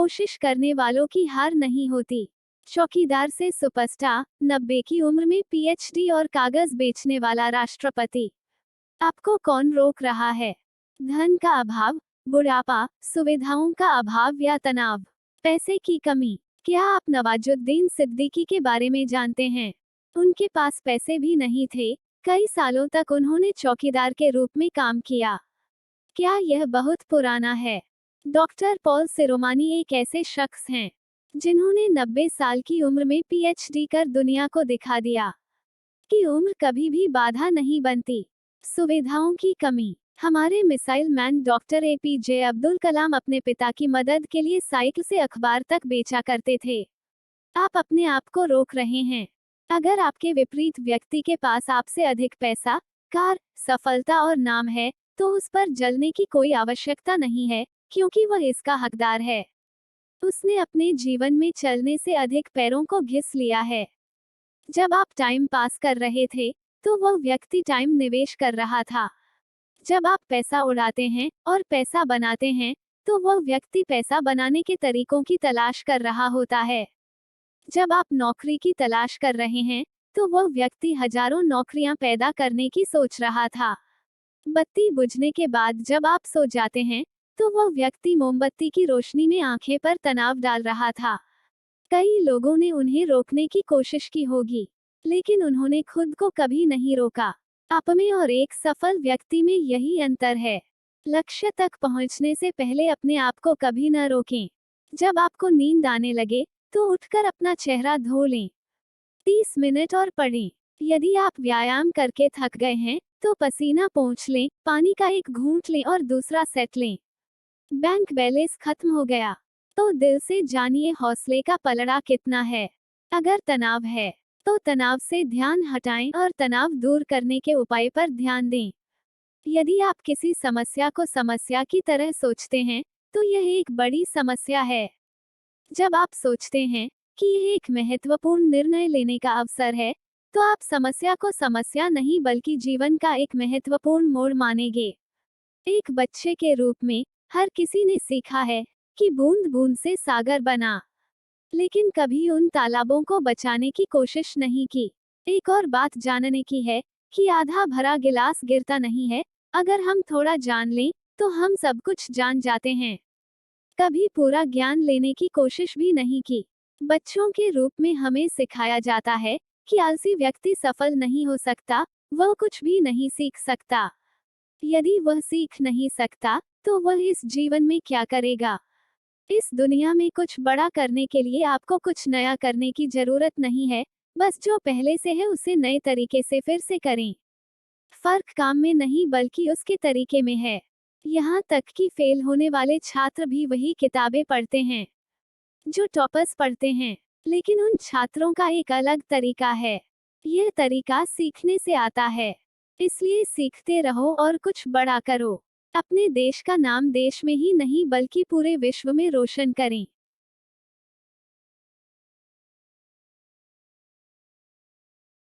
कोशिश करने वालों की हार नहीं होती। चौकीदार से सुपरस्टार, 90 की उम्र में पीएचडी और कागज बेचने वाला राष्ट्रपति। आपको कौन रोक रहा है? धन का अभाव, बुढ़ापा, सुविधाओं का अभाव या तनाव, पैसे की कमी? क्या आप नवाजुद्दीन सिद्दीकी के बारे में जानते हैं? उनके पास पैसे भी नहीं थे। कई सालों तक उन्होंने चौकीदार के रूप में काम किया। क्या यह बहुत पुराना है? डॉक्टर पॉल सिरोमानी एक ऐसे शख्स हैं जिन्होंने 90 साल की उम्र में पीएचडी कर दुनिया को दिखा दिया कि उम्र कभी भी बाधा नहीं बनती। सुविधाओं की कमी। हमारे missile man doctor APJ Abdul Kalam अपने पिता की मदद के लिए साइकिल से अखबार तक बेचा करते थे। आप अपने आप को रोक रहे हैं। अगर आपके विपरीत व्यक्ति के पास आपसे अधिक पैसा, कार, सफलता और नाम है, तो उस पर जलने की कोई आवश्यकता नहीं है, क्योंकि वह इसका हकदार है। उसने अपने जीवन में चलने से अधिक पैरों को घिस लिया है। जब आप टाइम पास कर रहे थे, तो वह व्यक्ति टाइम निवेश कर रहा था। जब आप पैसा उड़ाते हैं और पैसा बनाते हैं, तो वह व्यक्ति पैसा बनाने के तरीकों की तलाश कर रहा होता है। जब आप नौकरी की तलाश कर रहे हैं, तो वह व्यक्ति हजारों नौकरियां पैदा करने की सोच रहा था। बत्ती बुझने के बाद जब आप सो जाते हैं, तो वह व्यक्ति मोमबत्ती की रोशनी में आंखें पर तनाव डाल रहा था। कई लोगों ने उन्हें रोकने की कोशिश की होगी, लेकिन उन्होंने खुद को कभी नहीं रोका। आप में और एक सफल व्यक्ति में यही अंतर है। लक्ष्य तक पहुंचने से पहले अपने आप को कभी न रोकें। जब आपको नींद आने लगे, तो उठकर अपना चेहरा धो लें। 30 मिनट और पढ़ें। यदि आप व्यायाम करके थक गए हैं, तो पसीना पोंछ लें, पानी का एक घूंट लें और दूसरा सेट लें। बैंक बैलेंस खत्म हो गया, तो दिल से जानिए हौसले का पलड़ा कितना है। अगर तनाव है, तो तनाव से ध्यान हटाएं और तनाव दूर करने के उपाय पर ध्यान दें। यदि आप किसी समस्या को समस्या की तरह सोचते हैं, तो यह एक बड़ी समस्या है। जब आप सोचते हैं कि यह एक महत्वपूर्ण निर्णय लेने का अवसर है, तो आप समस्या को समस्या नहीं बल्कि जीवन का एक महत्वपूर्ण मोड़ मानेंगे। एक बच्चे के रूप में हर किसी ने सीखा है कि बूंद बूंद से सागर बना, लेकिन कभी उन तालाबों को बचाने की कोशिश नहीं की। एक और बात जानने की है कि आधा भरा गिलास गिरता नहीं है। अगर हम थोड़ा जान लें, तो हम सब कुछ जान जाते हैं। कभी पूरा ज्ञान लेने की कोशिश भी नहीं की। बच्चों के रूप में हमें सिखाया जाता है कि आलसी व्यक्ति सफल नहीं हो सकता, वह कुछ भी नहीं सीख सकता। यदि वह सीख नहीं सकता, तो वह इस जीवन में क्या करेगा? इस दुनिया में कुछ बड़ा करने के लिए आपको कुछ नया करने की जरूरत नहीं है, बस जो पहले से है उसे नए तरीके से फिर से करें। फर्क काम में नहीं बल्कि उसके तरीके में है। यहाँ तक कि फेल होने वाले छात्र भी वही किताबें पढ़ते हैं जो टॉपर्स पढ़ते हैं, लेकिन उन छात्रों का एक अलग तरीका है। यह तरीका सीखने से आता है, इसलिए सीखते रहो और कुछ बड़ा करो। अपने देश का नाम देश में ही नहीं बल्कि पूरे विश्व में रोशन करें।